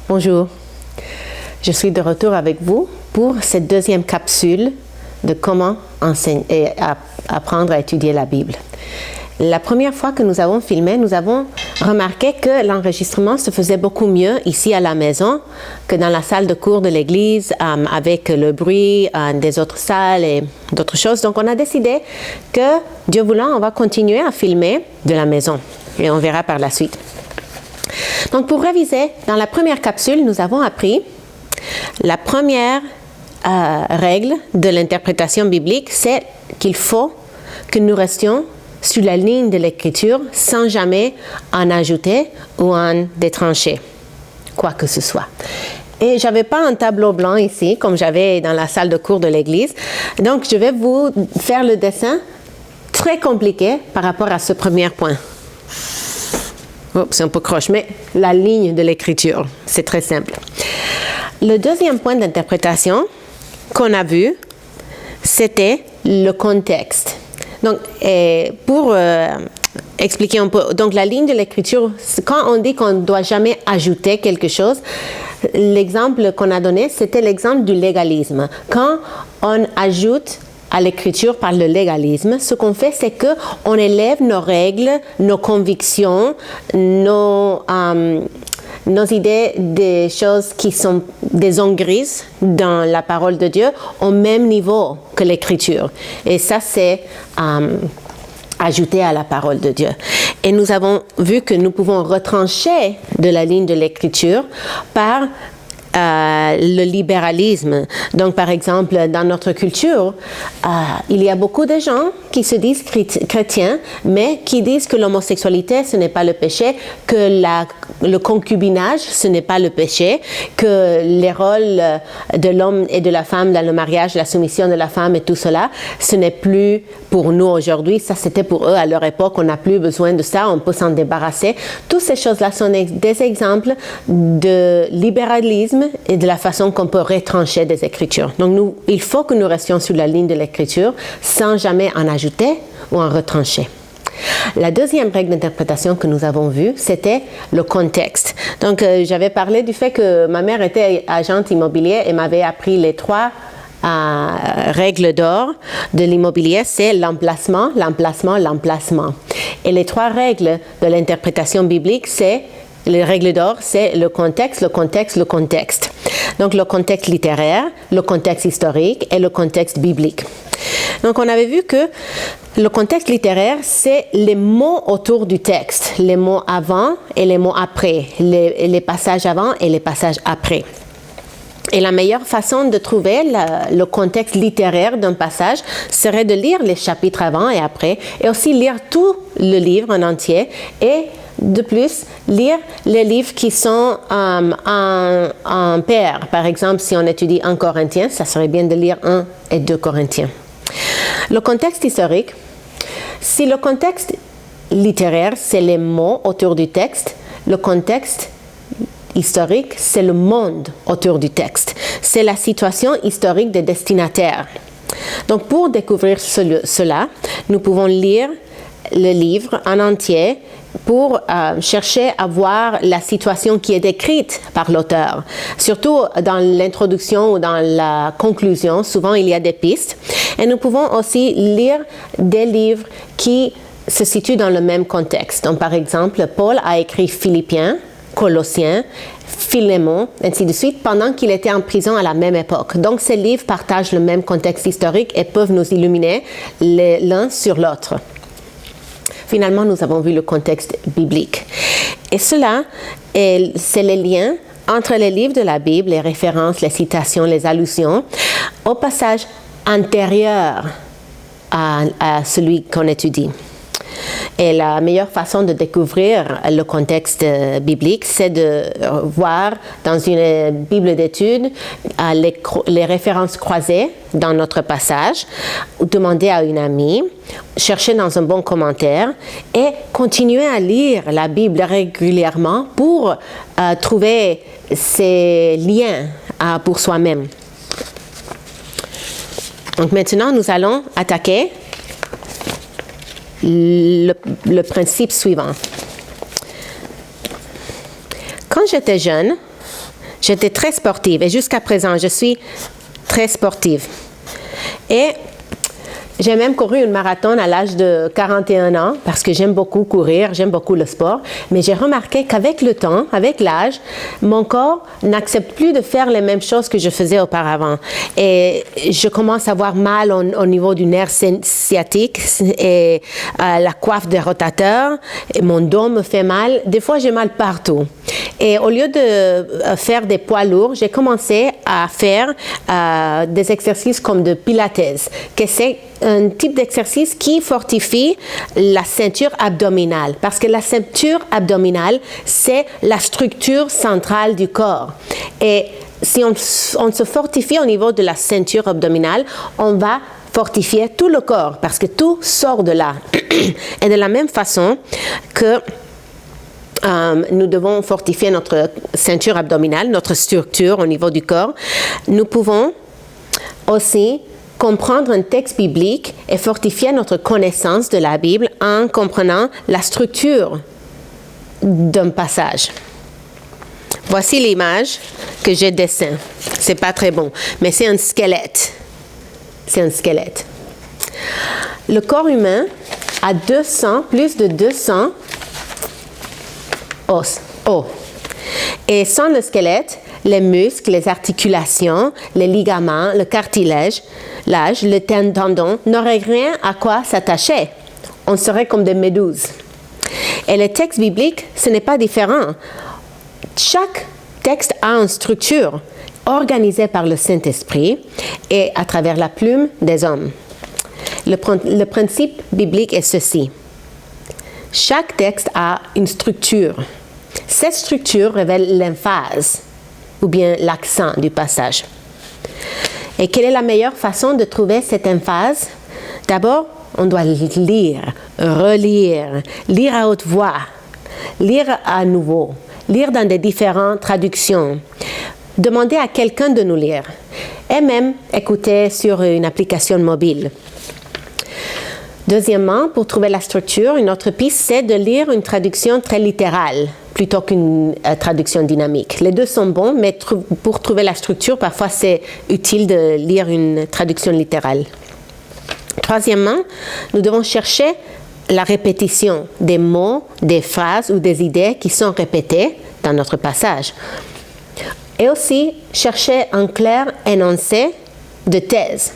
Bonjour, je suis de retour avec vous pour cette deuxième capsule de comment apprendre à étudier la Bible. La première fois que nous avons filmé, nous avons remarqué que l'enregistrement se faisait beaucoup mieux ici à la maison que dans la salle de cours de l'église avec le bruit des autres salles et d'autres choses. Donc on a décidé que, Dieu voulant, on va continuer à filmer de la maison et on verra par la suite. Donc pour réviser, dans la première capsule, nous avons appris la première règle de l'interprétation biblique, c'est qu'il faut que nous restions sur la ligne de l'écriture sans jamais en ajouter ou en détrancher, quoi que ce soit. Et je n'avais pas un tableau blanc ici, comme j'avais dans la salle de cours de l'église. Donc, je vais vous faire le dessin très compliqué par rapport à ce premier point. Oh, c'est un peu croche, mais la ligne de l'écriture, c'est très simple. Le deuxième point d'interprétation qu'on a vu, c'était le contexte. Donc, pour expliquer un peu, donc la ligne de l'écriture, quand on dit qu'on ne doit jamais ajouter quelque chose, l'exemple qu'on a donné, c'était l'exemple du légalisme. Quand on ajoute à l'écriture par le légalisme, ce qu'on fait, c'est qu'on élève nos règles, nos convictions, nos idées des choses qui sont des zones grises dans la parole de Dieu au même niveau que l'écriture. Et ça, c'est ajouté à la parole de Dieu. Et nous avons vu que nous pouvons retrancher de la ligne de l'écriture par le libéralisme. Donc, par exemple, dans notre culture, il y a beaucoup de gens qui se disent chrétiens, mais qui disent que l'homosexualité, ce n'est pas le péché, que le concubinage, ce n'est pas le péché, que les rôles de l'homme et de la femme dans le mariage, la soumission de la femme et tout cela, ce n'est plus pour nous aujourd'hui. Ça, c'était pour eux à leur époque. On n'a plus besoin de ça. On peut s'en débarrasser. Toutes ces choses-là sont des exemples de libéralisme et de la façon qu'on peut retrancher des Écritures. Donc, il faut que nous restions sur la ligne de l'Écriture sans jamais en ajouter ou en retrancher. La deuxième règle d'interprétation que nous avons vue, c'était le contexte. Donc, j'avais parlé du fait que ma mère était agente immobilière et m'avait appris les trois règles d'or de l'immobilier, c'est l'emplacement, l'emplacement, l'emplacement. Et les trois règles de l'interprétation biblique, les règles d'or, c'est le contexte, le contexte, le contexte. Donc, le contexte littéraire, le contexte historique et le contexte biblique. Donc, on avait vu que le contexte littéraire, c'est les mots autour du texte, les mots avant et les mots après, les passages avant et les passages après. Et la meilleure façon de trouver le contexte littéraire d'un passage serait de lire les chapitres avant et après, et aussi lire tout le livre en entier, et de plus, lire les livres qui sont en paire. Par exemple, si on étudie 1 Corinthiens, ça serait bien de lire 1 et 2 Corinthiens. Le contexte historique, si le contexte littéraire, c'est les mots autour du texte, le contexte historique, c'est le monde autour du texte. C'est la situation historique des destinataires. Donc, pour découvrir cela, nous pouvons lire le livre en entier pour chercher à voir la situation qui est décrite par l'auteur. Surtout dans l'introduction ou dans la conclusion, souvent il y a des pistes. Et nous pouvons aussi lire des livres qui se situent dans le même contexte. Donc, par exemple, Paul a écrit Philippiens, Colossiens, Philémon, ainsi de suite, pendant qu'il était en prison à la même époque. Donc, ces livres partagent le même contexte historique et peuvent nous illuminer l'un sur l'autre. Finalement, nous avons vu le contexte biblique. Et cela, c'est les liens entre les livres de la Bible, les références, les citations, les allusions, au passage antérieur à celui qu'on étudie. Et la meilleure façon de découvrir le contexte biblique, c'est de voir dans une Bible d'études les références croisées dans notre passage, ou demander à une amie, chercher dans un bon commentaire et continuer à lire la Bible régulièrement pour trouver ces liens pour soi-même. Donc maintenant, nous allons attaquer le principe suivant. Quand j'étais jeune, J'étais très sportive et jusqu'à présent, je suis très sportive. Et j'ai même couru une marathon à l'âge de 41 ans parce que j'aime beaucoup courir, j'aime beaucoup le sport. Mais j'ai remarqué qu'avec le temps, avec l'âge, mon corps n'accepte plus de faire les mêmes choses que je faisais auparavant. Et je commence à avoir mal au niveau du nerf sciatique et la coiffe des rotateurs. Et mon dos me fait mal. Des fois, j'ai mal partout. Et au lieu de faire des poids lourds, j'ai commencé à faire des exercices comme de pilates, que c'est un type d'exercice qui fortifie la ceinture abdominale. Parce que la ceinture abdominale, c'est la structure centrale du corps. Et si on se fortifie au niveau de la ceinture abdominale, on va fortifier tout le corps parce que tout sort de là. Et de la même façon que nous devons fortifier notre ceinture abdominale, notre structure au niveau du corps, nous pouvons aussi comprendre un texte biblique et fortifier notre connaissance de la Bible en comprenant la structure d'un passage. Voici l'image que j'ai dessinée. C'est pas très bon, mais c'est un squelette. C'est un squelette. Le corps humain a plus de 200 os. Et sans le squelette, les muscles, les articulations, les ligaments, le cartilage, le tendon n'auraient rien à quoi s'attacher. On serait comme des méduses. Et les textes bibliques, ce n'est pas différent. Chaque texte a une structure organisée par le Saint-Esprit et à travers la plume des hommes. Le principe biblique est ceci. Chaque texte a une structure. Cette structure révèle l'emphase ou bien l'accent du passage. Et quelle est la meilleure façon de trouver cette emphase? D'abord, on doit lire, relire, lire à haute voix, lire à nouveau, lire dans des différentes traductions, demander à quelqu'un de nous lire et même écouter sur une application mobile. Deuxièmement, pour trouver la structure, une autre piste, c'est de lire une traduction très littérale plutôt qu'une traduction dynamique. Les deux sont bons, mais pour trouver la structure, parfois c'est utile de lire une traduction littérale. Troisièmement, nous devons chercher la répétition des mots, des phrases ou des idées qui sont répétées dans notre passage. Et aussi chercher un clair énoncé de thèse.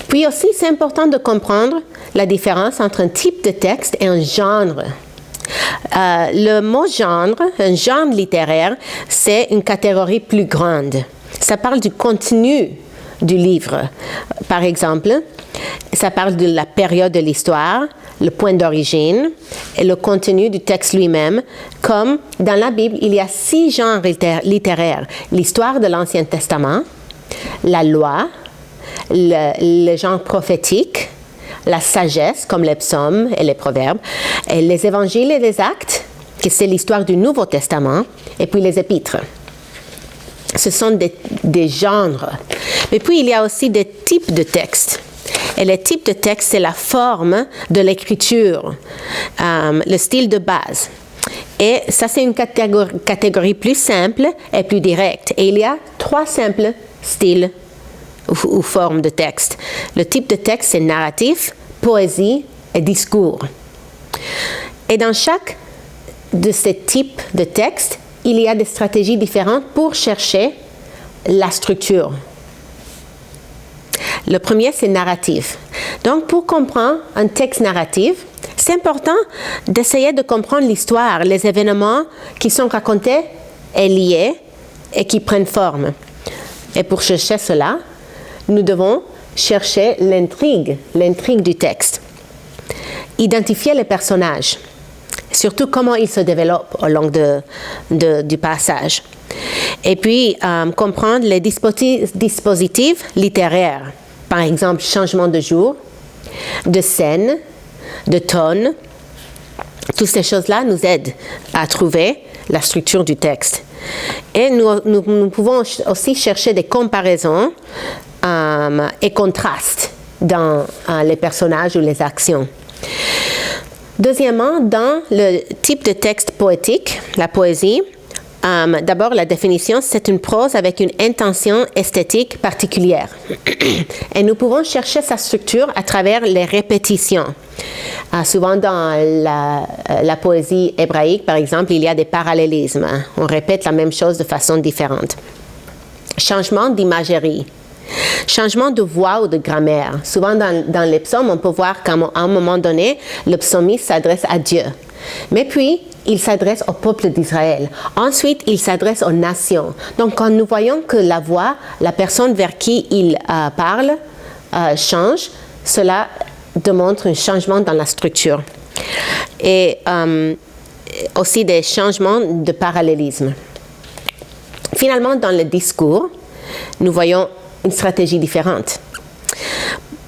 Puis aussi, c'est important de comprendre la différence entre un type de texte et un genre. Le mot genre, un genre littéraire, c'est une catégorie plus grande. Ça parle du contenu du livre. Par exemple, ça parle de la période de l'histoire, le point d'origine et le contenu du texte lui-même. Comme dans la Bible, il y a 6 genres littéraires. L'histoire de l'Ancien Testament, la loi, le genre prophétique, la sagesse, comme les psaumes et les proverbes, et les évangiles et les actes, qui c'est l'histoire du Nouveau Testament, et puis les épîtres. Ce sont des genres. Mais puis, il y a aussi des types de textes. Et les types de textes, c'est la forme de l'écriture, le style de base. Et ça, c'est une catégorie plus simple et plus directe. Et il y a 3 simples styles ou formes de texte. Le type de texte, c'est narratif, poésie et discours. Et dans chaque de ces types de textes, il y a des stratégies différentes pour chercher la structure. Le premier, c'est narratif. Donc, pour comprendre un texte narratif, c'est important d'essayer de comprendre l'histoire, les événements qui sont racontés et liés et qui prennent forme. Et pour chercher cela, nous devons chercher l'intrigue du texte. Identifier les personnages, surtout comment ils se développent au long du passage. Et puis, comprendre les dispositifs littéraires. Par exemple, changement de jour, de scène, de ton. Toutes ces choses-là nous aident à trouver la structure du texte. Et nous pouvons aussi chercher des comparaisons et contrastes dans les personnages ou les actions. Deuxièmement, dans le type de texte poétique, la poésie, D'abord, la définition, c'est une prose avec une intention esthétique particulière. Et nous pouvons chercher sa structure à travers les répétitions. Souvent dans la poésie hébraïque, par exemple, il y a des parallélismes. On répète la même chose de façon différente. Changement d'imagerie. Changement de voix ou de grammaire. Souvent dans les psaumes, on peut voir qu'à un moment donné, le psalmiste s'adresse à Dieu. Mais puis, il s'adresse au peuple d'Israël. Ensuite, il s'adresse aux nations. Donc, quand nous voyons que la voix, la personne vers qui il parle, change, cela démontre un changement dans la structure. Et aussi des changements de parallélisme. Finalement, dans le discours, nous voyons une stratégie différente.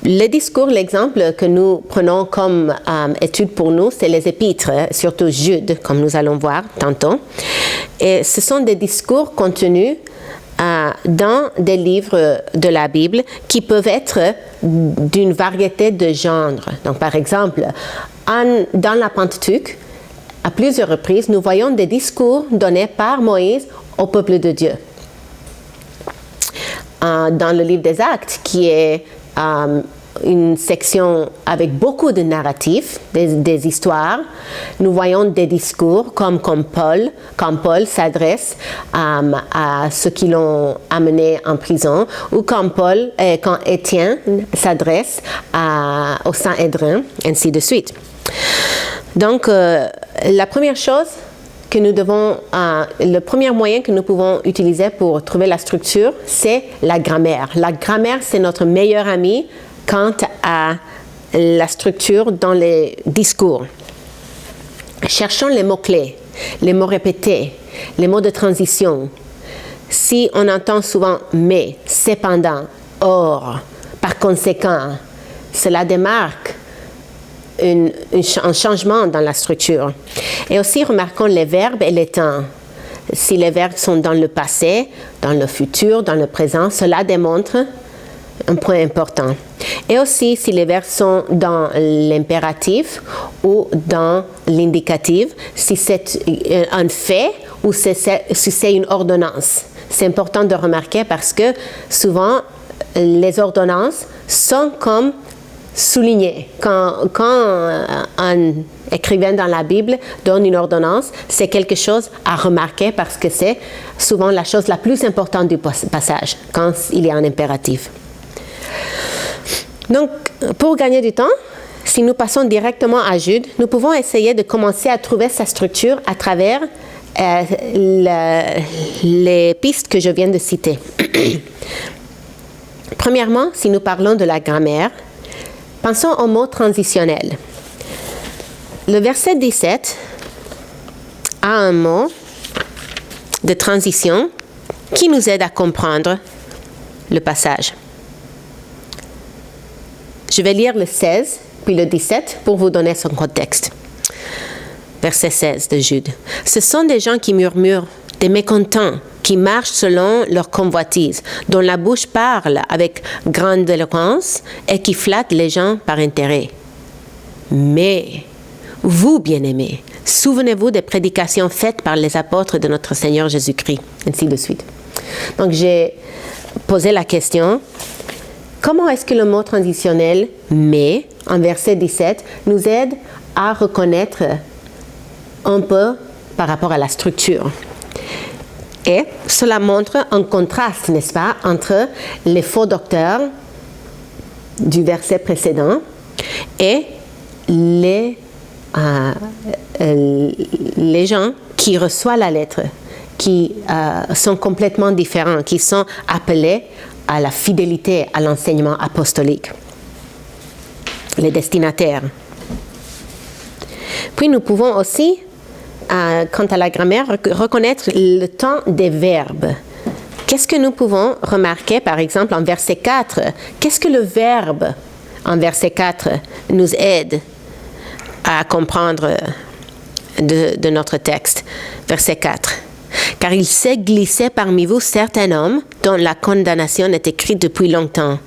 Le discours, l'exemple que nous prenons comme étude pour nous, c'est les épîtres, surtout Jude, comme nous allons voir tantôt. Et ce sont des discours contenus dans des livres de la Bible qui peuvent être d'une variété de genres. Donc, par exemple, dans la Pentateuque, à plusieurs reprises, nous voyons des discours donnés par Moïse au peuple de Dieu. Dans le livre des Actes, qui est une section avec beaucoup de narratifs, des histoires, nous voyons des discours comme Paul s'adresse à ceux qui l'ont amené en prison, ou quand Étienne s'adresse au Saint-Hédrin, ainsi de suite. Donc, la première chose que nous devons, le premier moyen que nous pouvons utiliser pour trouver la structure, c'est la grammaire. La grammaire, c'est notre meilleur ami quant à la structure dans les discours. Cherchons les mots-clés, les mots répétés, les mots de transition. Si on entend souvent « mais »,« cependant »,« or »,« par conséquent », cela démarque un changement dans la structure. Et aussi, remarquons les verbes et les temps. Si les verbes sont dans le passé, dans le futur, dans le présent, cela démontre un point important. Et aussi, si les verbes sont dans l'impératif ou dans l'indicatif, si c'est un fait ou si c'est une ordonnance. C'est important de remarquer parce que souvent, les ordonnances sont comme souligné. Quand un écrivain dans la Bible donne une ordonnance, c'est quelque chose à remarquer parce que c'est souvent la chose la plus importante du passage, quand il y a un impératif. Donc, pour gagner du temps, si nous passons directement à Jude, nous pouvons essayer de commencer à trouver sa structure à travers les pistes que je viens de citer. Premièrement, si nous parlons de la grammaire, pensons au mot transitionnel. Le verset 17 a un mot de transition qui nous aide à comprendre le passage. Je vais lire le 16 puis le 17 pour vous donner son contexte. Verset 16 de Jude. Ce sont des gens qui murmurent, des mécontents, qui marchent selon leur convoitise, dont la bouche parle avec grande éloquence et qui flattent les gens par intérêt. Mais vous, bien-aimés, souvenez-vous des prédications faites par les apôtres de notre Seigneur Jésus-Christ, ainsi de suite. Donc, j'ai posé la question, comment est-ce que le mot transitionnel « mais » en verset 17 nous aide à reconnaître un peu par rapport à la structure? Et cela montre un contraste, n'est-ce pas, entre les faux docteurs du verset précédent et les gens qui reçoivent la lettre, qui sont complètement différents, qui sont appelés à la fidélité à l'enseignement apostolique, les destinataires. Puis nous pouvons aussi, quant à la grammaire, reconnaître le temps des verbes. Qu'est-ce que nous pouvons remarquer, par exemple, en verset 4? Qu'est-ce que le verbe, en verset 4, nous aide à comprendre de notre texte? Verset 4. « Car il s'est glissé parmi vous certains hommes dont la condamnation est écrite depuis longtemps,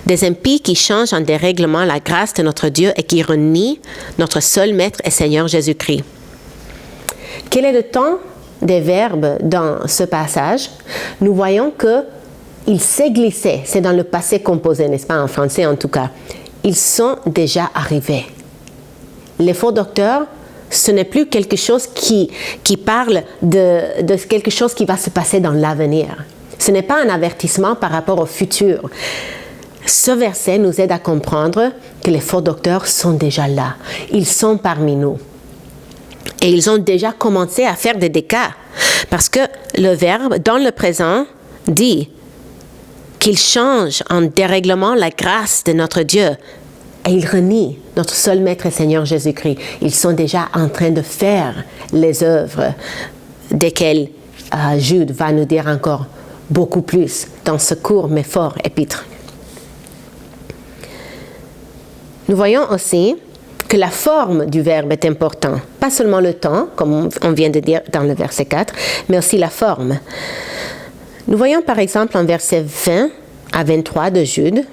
des impies qui changent en dérèglement la grâce de notre Dieu et qui renient notre seul Maître et Seigneur Jésus-Christ. » Quel est le temps des verbes dans ce passage, nous voyons que ils s'est glissé, c'est dans le passé composé, n'est-ce pas, en français en tout cas. Ils sont déjà arrivés. Les faux docteurs, ce n'est plus quelque chose qui parle de quelque chose qui va se passer dans l'avenir. Ce n'est pas un avertissement par rapport au futur. Ce verset nous aide à comprendre que les faux docteurs sont déjà là. Ils sont parmi nous. Et ils ont déjà commencé à faire des dégâts. Parce que le verbe, dans le présent, dit qu'il change en dérèglement la grâce de notre Dieu. Et ils renient notre seul Maître et Seigneur Jésus-Christ. Ils sont déjà en train de faire les œuvres desquelles Jude va nous dire encore beaucoup plus dans ce court mais fort épître. Nous voyons aussi que la forme du verbe est importante. Pas seulement le temps, comme on vient de dire dans le verset 4, mais aussi la forme. Nous voyons par exemple en verset 20 à 23 de Jude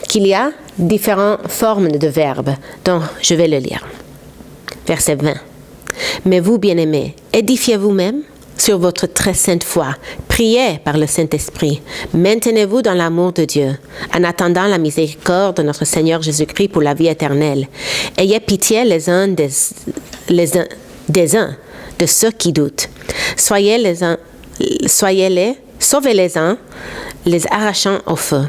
qu'il y a différentes formes de verbes, donc je vais le lire. Verset 20. « Mais vous, bien-aimés, édifiez vous-même sur votre très sainte foi. Priez par le Saint-Esprit. Maintenez-vous dans l'amour de Dieu, en attendant la miséricorde de notre Seigneur Jésus-Christ pour la vie éternelle. Ayez pitié les uns de ceux qui doutent. Sauvez les uns, les arrachant au feu.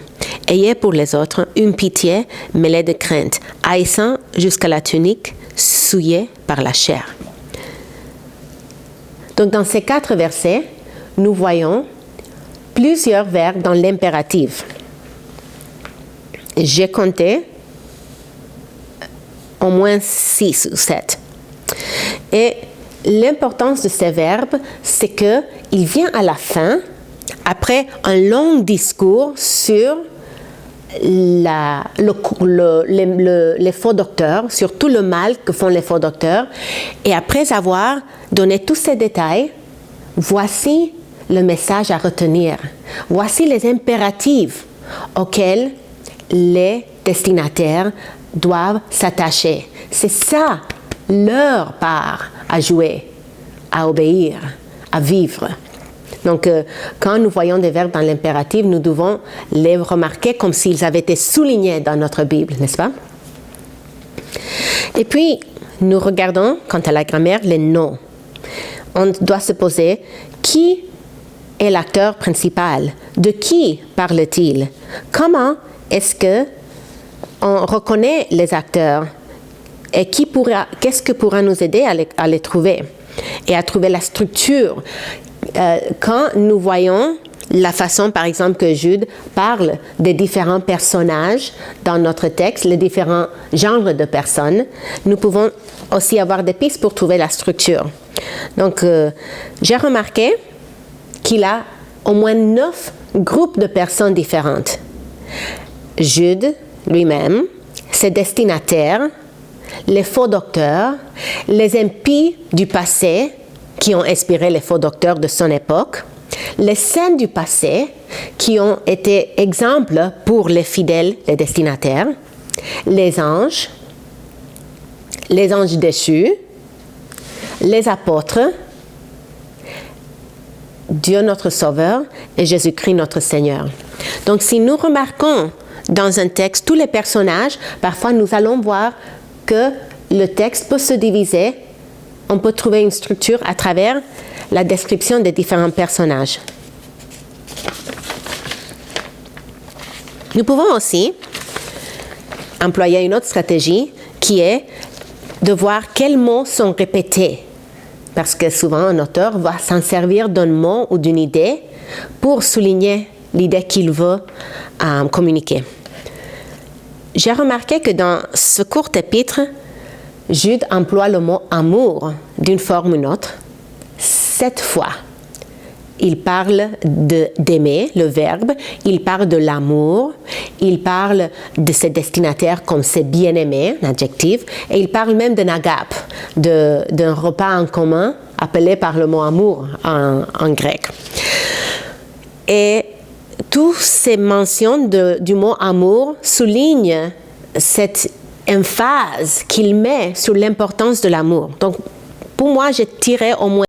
Ayez pour les autres une pitié mêlée de crainte, haïssant jusqu'à la tunique souillée par la chair. » Donc dans ces 4 versets, nous voyons plusieurs verbes dans l'impératif. J'ai compté au moins 6 ou 7. Et l'importance de ces verbes, c'est qu'il vient à la fin, après un long discours sur les faux docteurs, sur tout le mal que font les faux docteurs. Et après avoir donné tous ces détails, voici le message à retenir. Voici les impératifs auxquels les destinataires doivent s'attacher. C'est ça leur part à jouer, à obéir, à vivre. Donc, quand nous voyons des verbes dans l'impératif, nous devons les remarquer comme s'ils avaient été soulignés dans notre Bible, n'est-ce pas? Et puis, nous regardons, quant à la grammaire, les noms. On doit se poser, qui est l'acteur principal? De qui parle-t-il? Comment est-ce qu'on reconnaît les acteurs? Et qu'est-ce que pourra nous aider à les trouver? Et à trouver la structure. Quand nous voyons la façon, par exemple, que Jude parle des différents personnages dans notre texte, les différents genres de personnes, nous pouvons aussi avoir des pistes pour trouver la structure. Donc, j'ai remarqué qu'il a au moins 9 groupes de personnes différentes. Jude lui-même, ses destinataires, les faux docteurs, les impies du passé, qui ont inspiré les faux docteurs de son époque, les saints du passé qui ont été exemples pour les fidèles, les destinataires, les anges déchus, les apôtres, Dieu notre Sauveur et Jésus-Christ notre Seigneur. Donc si nous remarquons dans un texte tous les personnages, parfois nous allons voir que le texte peut se diviser. On peut trouver une structure à travers la description des différents personnages. Nous pouvons aussi employer une autre stratégie qui est de voir quels mots sont répétés. Parce que souvent, un auteur va s'en servir d'un mot ou d'une idée pour souligner l'idée qu'il veut communiquer. J'ai remarqué que dans ce court épître, Jude emploie le mot « amour » d'une forme ou une autre 7 fois. Il parle d'aimer, le verbe, il parle de l'amour, il parle de ses destinataires comme ses bien-aimés, l'adjectif, et il parle même d'un agape, d'un repas en commun appelé par le mot « amour » en grec. Et toutes ces mentions du mot « amour » soulignent cette emphase qu'il met sur l'importance de l'amour. Donc, pour moi, j'ai tiré au moins